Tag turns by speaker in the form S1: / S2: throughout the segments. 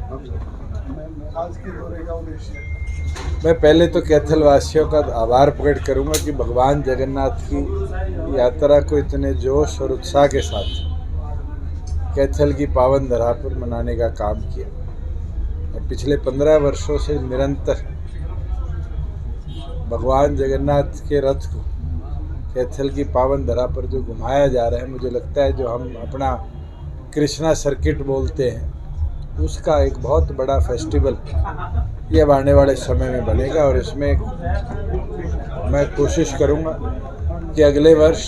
S1: आज के दौरे का उद्देश्य?
S2: मैं पहले तो कैथल वासियों का आभार प्रकट करूंगा कि भगवान जगन्नाथ की यात्रा को इतने जोश और उत्साह के साथ कैथल की पावन धरा पर मनाने का काम किया। और पिछले 15 वर्षों से निरंतर भगवान जगन्नाथ के रथ को कैथल की पावन धरा पर जो घुमाया जा रहा है, मुझे लगता है जो हम अपना कृष्णा सर्किट बोलते हैं उसका एक बहुत बड़ा फेस्टिवल ये अब आने वाले समय में बनेगा। और इसमें मैं कोशिश करूंगा कि अगले वर्ष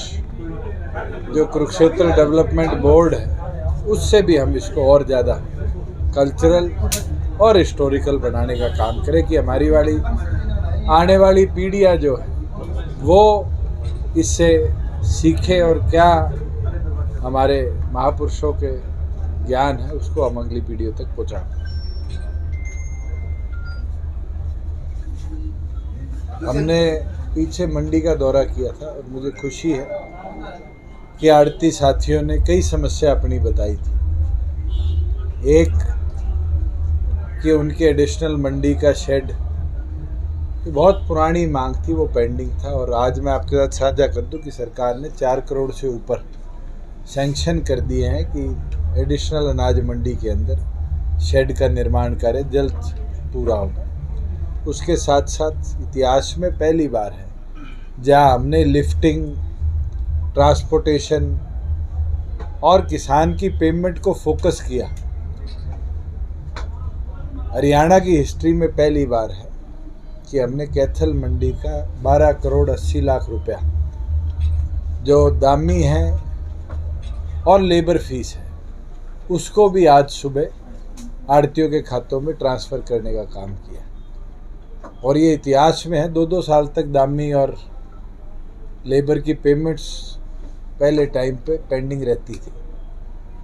S2: जो कुरुक्षेत्र डेवलपमेंट बोर्ड है उससे भी हम इसको और ज़्यादा कल्चरल और हिस्टोरिकल बनाने का काम करें कि हमारी वाली आने वाली पीढ़ियाँ जो है वो इससे सीखे और क्या हमारे महापुरुषों के ज्ञान है उसको हम अगली पीढ़ियों तक पहुँचाएं। हमने पीछे मंडी का दौरा किया था और मुझे खुशी है कि आड़ती साथियों ने कई समस्या अपनी बताई थी। एक कि उनके एडिशनल मंडी का शेड की बहुत पुरानी मांग थी, वो पेंडिंग था। और आज मैं आपके साथ साझा कर दूं कि सरकार ने 4 करोड़ से ऊपर सैंक्शन कर दिए हैं कि एडिशनल अनाज मंडी के अंदर शेड का निर्माण कार्य जल्द पूरा होगा। उसके साथ साथ इतिहास में पहली बार है जहां हमने लिफ्टिंग, ट्रांसपोर्टेशन और किसान की पेमेंट को फोकस किया। हरियाणा की हिस्ट्री में पहली बार है कि हमने कैथल मंडी का 12 करोड़ 80 लाख रुपया जो दामी है और लेबर फीस है उसको भी आज सुबह आड़तियों के खातों में ट्रांसफ़र करने का काम किया। और ये इतिहास में है, 2-2 साल तक दामी और लेबर की पेमेंट्स पहले टाइम पे पेंडिंग रहती थी,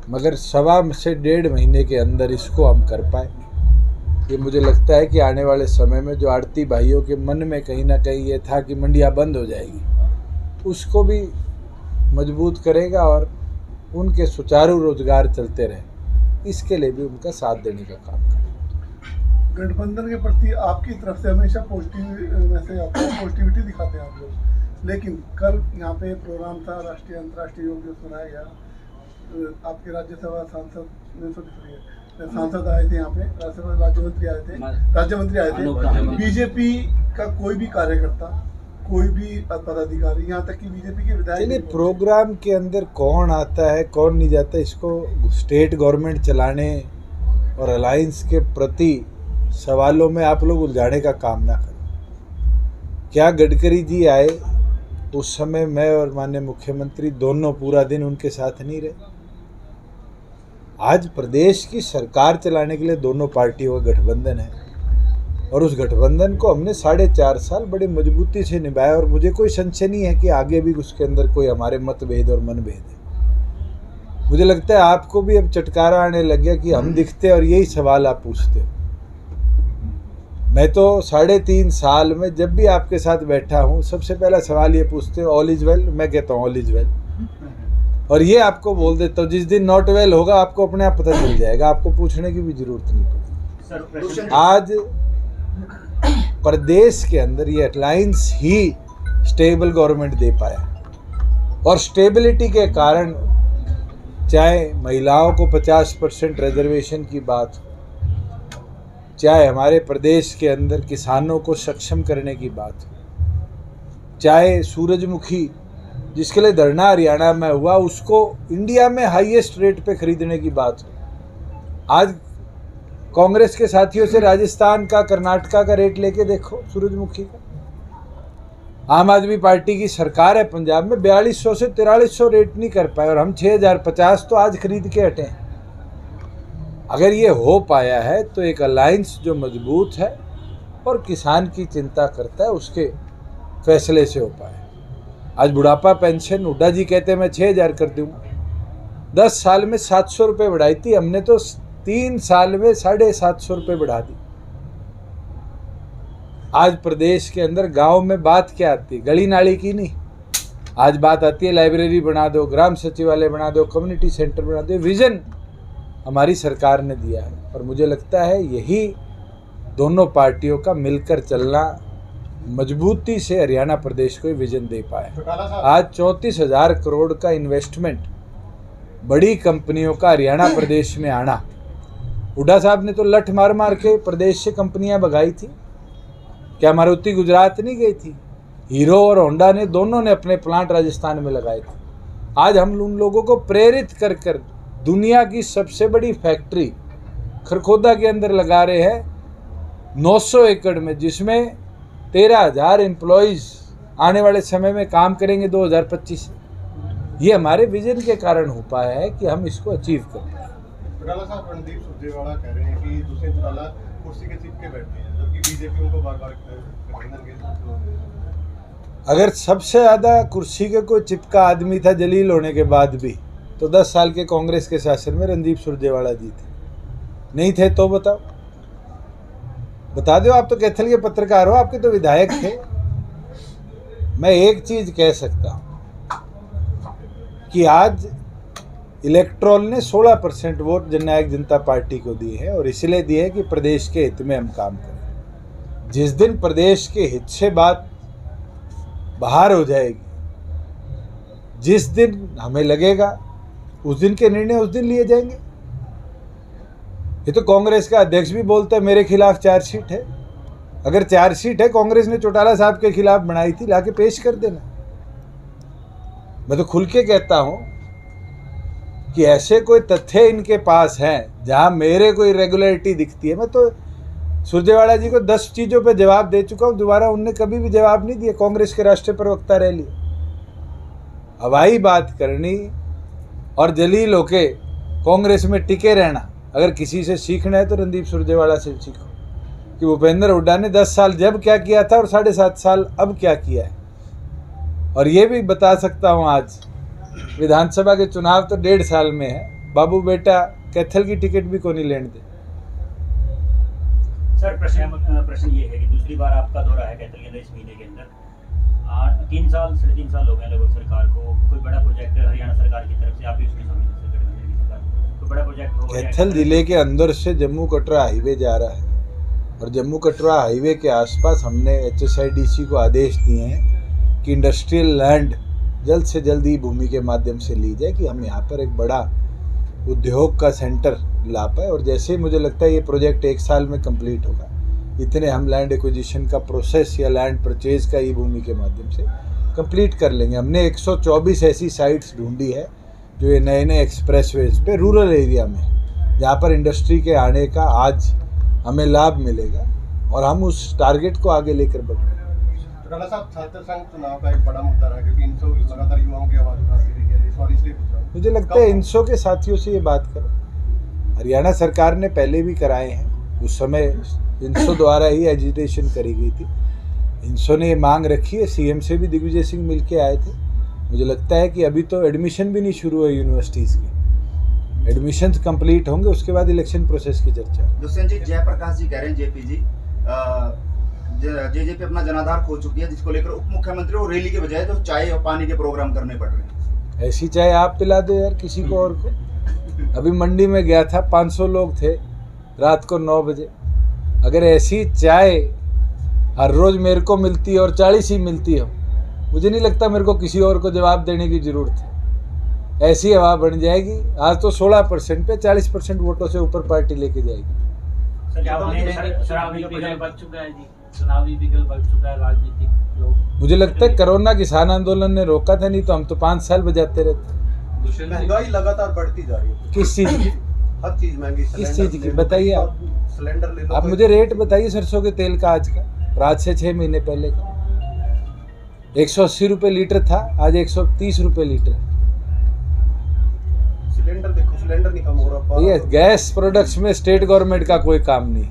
S2: मगर 1.25 से 1.5 महीने के अंदर इसको हम कर पाए। ये मुझे लगता है कि आने वाले समय में जो आड़ती भाइयों के मन में कहीं ना कहीं ये था कि मंडियाँ बंद हो जाएगी, उसको भी मजबूत करेगा और उनके सुचारू रोजगार चलते रहे, इसके लिए भी उनका साथ देने का काम करें।
S1: गठबंधन के प्रति आपकी तरफ से हमेशा पॉजिटिविटी दिखाते हैं आप लोग, लेकिन कल यहाँ पे प्रोग्राम था, राष्ट्रीय अंतर्राष्ट्रीय योग दिवस मनाया गया। आपके राज्यसभा सांसद आए थे यहाँ पे, राज्य मंत्री आए थे। बीजेपी का कोई भी कार्यकर्ता, कोई भी पदाधिकारी, यहाँ तक कि बीजेपी के विधायक
S2: प्रोग्राम के अंदर कौन आता है कौन नहीं जाता, इसको स्टेट गवर्नमेंट चलाने और अलायंस के प्रति सवालों में आप लोग उलझाने का काम ना करें। क्या गडकरी जी आए उस समय मैं और माननीय मुख्यमंत्री दोनों पूरा दिन उनके साथ नहीं रहे? आज प्रदेश की सरकार चलाने के लिए दोनों पार्टियों का गठबंधन है और उस गठबंधन को हमने 4.5 साल बड़े मजबूती से निभाया। और मुझे कोई संशय नहीं है कि आगे भी उसके अंदर कोई हमारे मतभेद और मनभेद है। मुझे लगता है आपको भी अब चटकारा आने लग गया कि हम दिखते और यही सवाल आप पूछते हो। मैं तो 3.5 साल में जब भी आपके साथ बैठा हूँ सबसे पहला सवाल ये पूछते हो, ऑल इज वेल? मैं कहता हूँ ऑल इज वेल, और ये आपको बोल देता हूँ। जिस दिन नॉट वेल होगा आपको अपने आप पता चल जाएगा, आपको पूछने की भी जरूरत नहीं पड़ेगी। आज प्रदेश के अंदर ये अलायंस ही स्टेबल गवर्नमेंट दे पाया और स्टेबिलिटी के कारण चाहे महिलाओं को 50% रिजर्वेशन की बात, चाहे हमारे प्रदेश के अंदर किसानों को सक्षम करने की बात, चाहे सूरजमुखी जिसके लिए धरना हरियाणा में हुआ उसको इंडिया में हाईएस्ट रेट पे खरीदने की बात हो। आज कांग्रेस के साथियों से राजस्थान का, कर्नाटका का रेट लेके देखो सूरजमुखी का। आम आदमी पार्टी की सरकार है पंजाब में, 4200 से 4300 रेट नहीं कर पाए और हम 6050 तो आज खरीद के हटे हैं। अगर ये हो पाया है तो एक अलायंस जो मजबूत है और किसान की चिंता करता है उसके फैसले से हो पाया। आज बुढ़ापा पेंशन हुड्डा जी कहते हैं मैं 6000 कर दूंगा, 10 साल में 700 रुपये बढ़ाई थी, हमने तो 3 साल में 750 रुपये बढ़ा दी। आज प्रदेश के अंदर गांव में बात क्या आती है? गली नाली की नहीं, आज बात आती है लाइब्रेरी बना दो, ग्राम सचिवालय बना दो, कम्युनिटी सेंटर बना दो। विजन हमारी सरकार ने दिया है और मुझे लगता है यही दोनों पार्टियों का मिलकर चलना मजबूती से हरियाणा प्रदेश को विजन दे पाया। आज 34,000 करोड़ का इन्वेस्टमेंट बड़ी कंपनियों का हरियाणा प्रदेश में आना, हुड्डा साहब ने तो लठ मार मार के प्रदेश से कंपनियां भगाई थी। क्या मारुति गुजरात नहीं गई थी? हीरो और होंडा ने दोनों ने अपने प्लांट राजस्थान में लगाए थे। आज हम उन लोगों को प्रेरित कर कर दुनिया की सबसे बड़ी फैक्ट्री खरखोदा के अंदर लगा रहे हैं 900 एकड़ में, जिसमें 13,000 एम्प्लॉयज़ आने वाले समय में काम करेंगे 2025 से। ये हमारे विजन के कारण हो पाया है कि हम इसको अचीव कर पाए।
S3: चौटाला साहब, रणदीप सुरजेवाला कह रहे हैं कि दुष्यंत चौटाला कुर्सी के चिपके बैठे हैं, जबकि बीजेपी उनको बार बार
S2: अगर सबसे ज़्यादा कुर्सी के कोई चिपका आदमी था जलील होने के बाद भी, तो 10 साल के कांग्रेस के शासन में रणदीप सुरजेवाला जी थे। नहीं थे तो बताओ, बता दो। आप तो कैथल के पत्रकार हो, आपके तो विधायक थे। मैं एक चीज कह सकता हूं कि आज इलेक्ट्रोल ने 16% वोट जननायक जनता पार्टी को दिए हैं, और इसलिए दिए हैं कि प्रदेश के हित में हम काम करें। जिस दिन प्रदेश के हित से बात बाहर हो जाएगी, जिस दिन हमें लगेगा, उस दिन के निर्णय उस दिन लिए जाएंगे। ये तो कांग्रेस का अध्यक्ष भी बोलता है मेरे खिलाफ चार्जशीट है। अगर चार्जशीट है, कांग्रेस ने चौटाला साहब के खिलाफ बनाई थी, लाके पेश कर देना। मैं तो खुल के कहता हूं कि ऐसे कोई तथ्य इनके पास हैं जहां मेरे को इरेगुलरिटी दिखती है। मैं तो सुरजेवाला जी को 10 चीज़ों पे जवाब दे चुका हूं, दोबारा उनने कभी भी जवाब नहीं दिया। कांग्रेस के राष्ट्रीय प्रवक्ता रह लिए। हवाई बात करनी और जलील होके कांग्रेस में टिके रहना, अगर किसी से सीखना है तो रणदीप सुरजेवाला से सीखो कि भूपेंद्र हुड्डा ने 10 साल जब क्या किया था और 7.5 साल अब क्या किया है। और ये भी बता सकता हूँ, आज विधानसभा के चुनाव तो 1.5 साल में है। बाबू बेटा कैथल की टिकट भी को नहीं लेने दे।
S4: सर, प्रश्न ये है कि दूसरी बार आपका दौरा है कैथल के अंदर इस महीने के अंदर। 3 साल 3.5 साल हो गए लगभग सरकार को। कोई बड़ा प्रोजेक्ट हरियाणा सरकार की तरफ से, आप भी उसमें शामिल हैं, कोई बड़ा प्रोजेक्ट हो?
S2: कैथल जिले के अंदर से जम्मू कटरा हाईवे जा रहा है, और जम्मू कटरा हाईवे के आसपास हमने HSIDC को आदेश दिए हैं कि इंडस्ट्रियल लैंड जल्द से जल्द ही भूमि के माध्यम से ली जाए, कि हम यहाँ पर एक बड़ा उद्योग का सेंटर ला पाए। और जैसे ही मुझे लगता है ये प्रोजेक्ट 1 साल में कंप्लीट होगा, इतने हम लैंड एक्विजिशन का प्रोसेस या लैंड परचेज का ई भूमि के माध्यम से कंप्लीट कर लेंगे। हमने 124 ऐसी साइट्स ढूंढी है जो ये नए नए एक्सप्रेसवेज पे रूरल एरिया में, जहाँ पर इंडस्ट्री के आने का आज हमें लाभ मिलेगा, और हम उस टारगेट को आगे लेकर बढ़ रहे हैं।
S3: चौटाला साहब, छात्र संघ चुनाव का एक बड़ा मुद्दा रहा, क्योंकि इनसो लगातार युवाओं की आवाज़ उठाती रही है। इस बार इसलिए पूछ रहा हूं,
S2: मुझे लगता है इनसो के साथियों से ये बात करो। हरियाणा सरकार ने पहले भी कराए हैं, उस समय इनसो द्वारा ही एजिटेशन करी गई थी। इनसो ने ये मांग रखी है, CM से भी दिग्विजय सिंह मिल के आए थे। मुझे लगता है कि अभी तो एडमिशन भी नहीं शुरू है यूनिवर्सिटीज़ की। एडमिशन कंप्लीट होंगे, उसके बाद इलेक्शन प्रोसेस की चर्चा।
S5: दुष्यंत जी, जयप्रकाश जी कह रहे हैं, JP जी JJP अपना जनाधार खो चुकी है, जिसको लेकर उप मुख्यमंत्री और रैली के बजाय जो चाय और पानी के प्रोग्राम करने पड़ रहे हैं।
S2: ऐसी चाय आप पिला दो यार किसी को और को। अभी मंडी में गया था, 500 लोग थे रात को 9 बजे। अगर ऐसी चाय हर रोज़ मेरे को मिलती है और 40 ही मिलती हो, मुझे नहीं लगता मेरे को किसी और को जवाब देने की ज़रूरत है। ऐसी हवा बन जाएगी। आज तो 16% पे 40% वोटों से ऊपर पार्टी लेके जाएगी।
S4: चुनावी विकल्प बच चुका है जी, चुनावी विकल्प बच चुका है राजनीतिक लोग।
S2: मुझे लगता है कोरोना किसान आंदोलन ने रोका था, नहीं तो हम तो 5 साल बजाते रहते।
S3: महंगाई लगातार बढ़ती जा रही है।
S2: किस चीज़ की?
S3: हर चीज महंगी।
S2: किस चीज़ की बताइए आप?
S3: सिलेंडर ले लो।
S2: आप मुझे रेट बताइए सरसों के तेल का आज का, रात से 6 महीने पहले का। 180 रुपये लीटर था, आज 130 रुपये लीटर।
S3: सिलेंडर देखो, सिलेंडर नहीं कम हो रहा।
S2: ये गैस प्रोडक्ट्स में स्टेट गवर्नमेंट का कोई काम नहीं।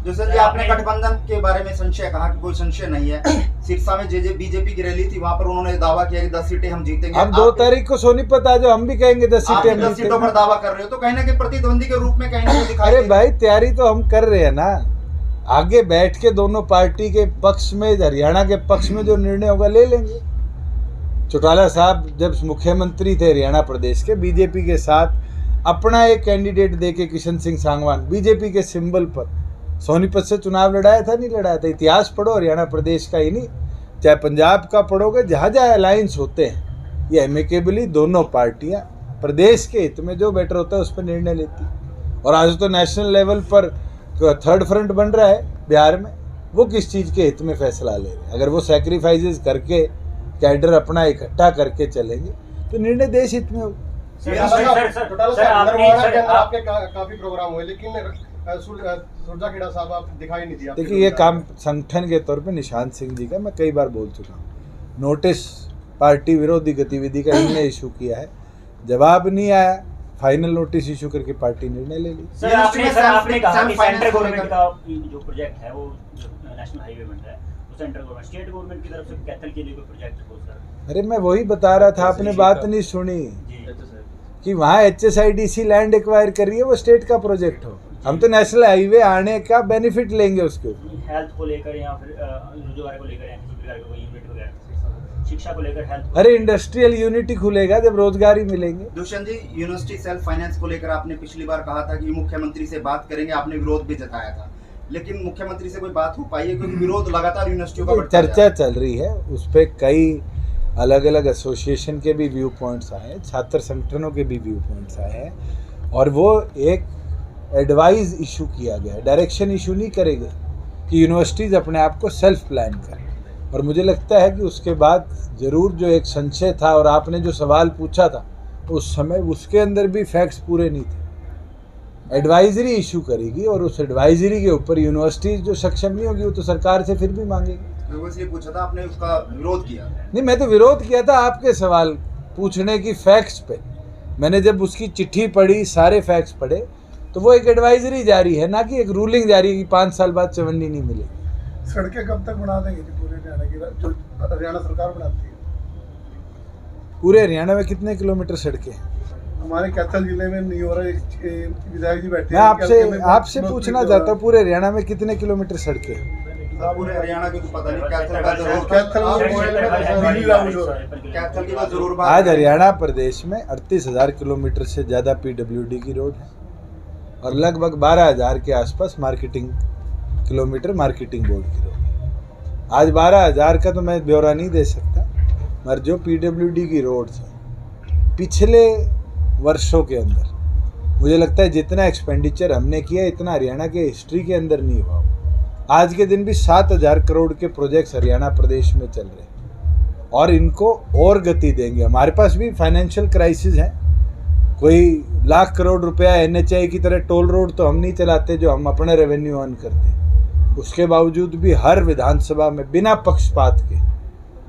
S5: दुष्यंत जी, आपने गठबंधन के बारे में संशय कहा कि कोई संशय नहीं है। सिरसा में BJP की रैली थी, वहां पर उन्होंने दावा किया कि 10 सीटें हम जीतेंगे।
S2: अब 2 तारीख को सोनीपत आ जाओ, हम भी कहेंगे 10 सीटें हम
S5: 10 सीटों पर दावा कर रहे हो, तो कहीं ना कहीं प्रतिद्वंदी के रूप में कहीं ना कहीं दिखाई।
S2: अरे भाई, तैयारी तो हम कर रहे हैं ना। आगे बैठ के दोनों पार्टी के पक्ष में, हरियाणा के पक्ष में जो निर्णय होगा ले लेंगे। चौटाला साहब जब मुख्यमंत्री थे हरियाणा प्रदेश के, बीजेपी के साथ अपना एक कैंडिडेट दे के किशन सिंह सांगवान बीजेपी के सिंबल पर सोनीपत से चुनाव लड़ाया था, नहीं लड़ाया था। इतिहास पढ़ो हरियाणा प्रदेश का ही नहीं, चाहे पंजाब का पढ़ोगे, जहाँ जहाँ अलायंस होते हैं ये एमिकेबली दोनों पार्टियाँ प्रदेश के हित में जो बेटर होता है उस पर निर्णय लेती। और आज तो नेशनल लेवल पर थर्ड फ्रंट बन रहा है बिहार में, वो किस चीज़ के हित में फैसला ले रहे हैं। अगर वो सैक्रिफाइसेस करके कैडर अपना इकट्ठा करके चलेंगे तो निर्णय देश हित में हो।
S3: आपके काफी प्रोग्राम हुए, लेकिन सुरजाखेड़ा साहब आप दिखाई नहीं दिया।
S2: देखिए ये काम संगठन के तौर पे निशांत सिंह जी का मैं कई बार बोल चुका हूँ। नोटिस पार्टी विरोधी गतिविधि का इन्होंने इशू किया है, जवाब नहीं आया, फाइनल नोटिस इशू करके पार्टी निर्णय ले ली।
S4: सर आपने कहा कि सेंट्रल गवर्नमेंट का जो प्रोजेक्ट है वो नेशनल हाईवे बन रहा है, तो सेंट्रल गवर्नमेंट स्टेट गवर्नमेंट की तरफ से कैथल के लिए कोई प्रोजेक्ट हो सर?
S2: अरे मैं वही बता रहा था, आपने बात नहीं सुनी कि वहाँ HSIDC लैंड एक्वायर करिए, वो स्टेट का प्रोजेक्ट हो। हम तो नेशनल हाईवे आने का बेनिफिट लेंगे उसके ऊपर।
S4: हेल्थ को लेकर या फिर रोजगार को लेकर या किसी प्रकार का कोई यूनिट वगैरह, शिक्षा को लेकर, हेल्थ।
S2: अरे इंडस्ट्रियल यूनिटी खुलेगा जब रोजगार ही मिलेंगे।
S5: दुष्यंत जी, यूनिवर्सिटी सेल्फ फाइनेंस को लेकर आपने पिछली बार कहा था कि मुख्यमंत्री से बात करेंगे, आपने विरोध भी जताया था, लेकिन मुख्यमंत्री से कोई बात हो पाई है? क्योंकि विरोध लगातार यूनिवर्सिटियों का बढ़ता
S2: चर्चा चल रही है, उस पर कई अलग अलग एसोसिएशन के भी व्यू पॉइंट्स आए हैं, छात्र संगठनों के भी व्यू पॉइंट्स आए हैं, और वो एक एडवाइस इशू किया गया है, डायरेक्शन इशू नहीं करेगा कि यूनिवर्सिटीज़ अपने आप को सेल्फ प्लान करें। और मुझे लगता है कि उसके बाद ज़रूर जो एक संशय था और आपने जो सवाल पूछा था उस समय, उसके अंदर भी फैक्ट्स पूरे नहीं थे। एडवाइजरी इशू करेगी और उस एडवाइजरी के ऊपर यूनिवर्सिटीज़ जो सक्षम नहीं होगी वो तो सरकार से फिर भी मांगेगी।
S5: इसलिए पूछा था, आपने उसका विरोध किया?
S2: नहीं, मैं तो विरोध किया था आपके सवाल पूछने की फैक्ट्स पे। मैंने जब उसकी चिट्ठी पढ़ी, सारे फैक्ट्स पढ़े, तो वो एक एडवाइजरी जारी है, ना कि एक रूलिंग जारी है कि 5 साल बाद चवन्नी नहीं मिलेगी।
S1: सड़कें कब तक बना देंगे जी पूरे हरियाणा की, जो हरियाणा सरकार बनाती है?
S2: पूरे हरियाणा में कितने किलोमीटर सड़कें हैं?
S1: हमारे कैथल जिले में नहीं हो रहा, विधायक जी बैठे
S2: मैं आपसे पूछना चाहता हूँ, पूरे हरियाणा में कितने किलोमीटर सड़कें हैं?
S5: पूरे हरियाणा की तो पता नहीं, कैथल की तो जरूर बात।
S2: आज हरियाणा प्रदेश में 38,000 किलोमीटर से ज़्यादा PWD की रोड है और लगभग 12,000 के आसपास किलोमीटर मार्केटिंग बोर्ड की रोड है। आज 12,000 का तो मैं ब्यौरा नहीं दे सकता, मगर जो PWD की रोड है पिछले वर्षों के अंदर मुझे लगता है जितना एक्सपेंडिचर हमने किया इतना हरियाणा के हिस्ट्री के अंदर नहीं हुआ। आज के दिन भी 7,000 करोड़ के प्रोजेक्ट्स हरियाणा प्रदेश में चल रहे हैं और इनको और गति देंगे। हमारे पास भी फाइनेंशियल क्राइसिस है, कोई लाख करोड़ रुपया NHI की तरह टोल रोड तो हम नहीं चलाते जो हम अपने रेवेन्यू अर्न करते। उसके बावजूद भी हर विधानसभा में बिना पक्षपात के,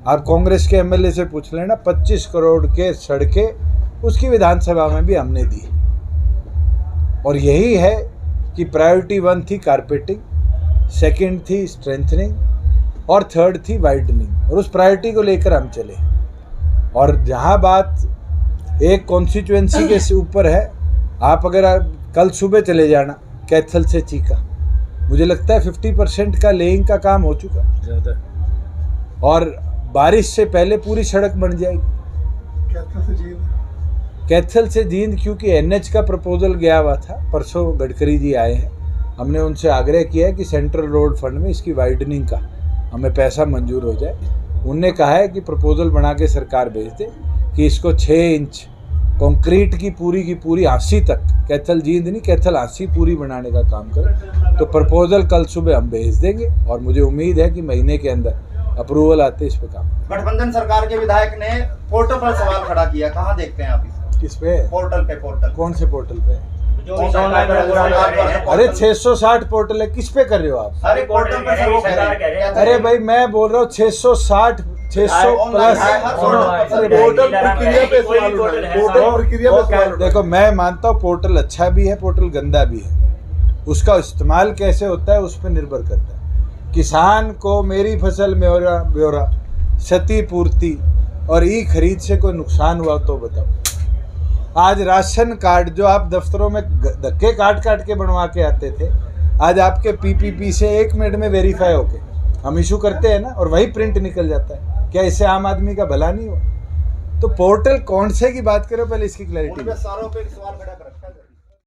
S2: आप कांग्रेस के MLA से पूछ लेना, 25 करोड़ के सड़कें उसकी विधानसभा में भी हमने दी। और यही है कि प्रायोरिटी 1 थी कारपेटिंग, सेकंड थी स्ट्रेंथनिंग और थर्ड थी वाइडनिंग, और उस प्रायोरिटी को लेकर हम चले। और जहाँ बात एक कॉन्स्टिट्यूएंसी के ऊपर है, आप अगर कल सुबह चले जाना कैथल से चीका, मुझे लगता है 50% का लेइंग का काम हो चुका ज़्यादा, और बारिश से पहले पूरी सड़क बन जाएगी। कैथल से जींद क्योंकि NH का प्रपोजल गया हुआ था, परसों गडकरी जी आए हैं, हमने उनसे आग्रह किया है कि सेंट्रल रोड फंड में इसकी वाइडनिंग का हमें पैसा मंजूर हो जाए। उनने कहा है कि प्रपोजल बना के सरकार भेज दे कि इसको 6 इंच कंक्रीट की पूरी आंसी तक, कैथल जींद नहीं कैथल आंसी पूरी बनाने का काम करें। तो प्रपोजल कल सुबह हम भेज देंगे और मुझे उम्मीद है कि महीने के अंदर अप्रूवल आते इस पे काम।
S5: गठबंधन सरकार के विधायक ने पोर्टल पर सवाल खड़ा किया, कहाँ देखते हैं आप इसे?
S2: किस पे?
S5: पोर्टल पे।
S2: कौन से पोर्टल पे? अरे 660 पोर्टल है, किस पे कर रहे हो आप?
S5: अरे पोर्टल पे सब कह रहे हैं।
S2: अरे भाई मैं बोल रहा हूँ 660 600 प्लस
S1: पोर्टल प्रक्रिया पे सवाल।
S2: देखो मैं मानता हूँ पोर्टल अच्छा भी है, पोर्टल गंदा भी है, उसका इस्तेमाल कैसे होता है उस पर निर्भर करता है। किसान को मेरी फसल में ब्यौरा, क्षतिपूर्ति और ई खरीद से कोई नुकसान हुआ तो बताओ। आज राशन कार्ड जो आप दफ्तरों में धक्के काट के बनवा के आते थे, आज आपके PPP से 1 मिनट में वेरीफाई होके हम इशू करते हैं ना, और वही प्रिंट निकल जाता है। क्या इससे आम आदमी का भला नहीं हुआ? तो पोर्टल कौन से की बात करो, पहले इसकी क्लैरिटी।
S5: सारों पे सवाल खड़ा कर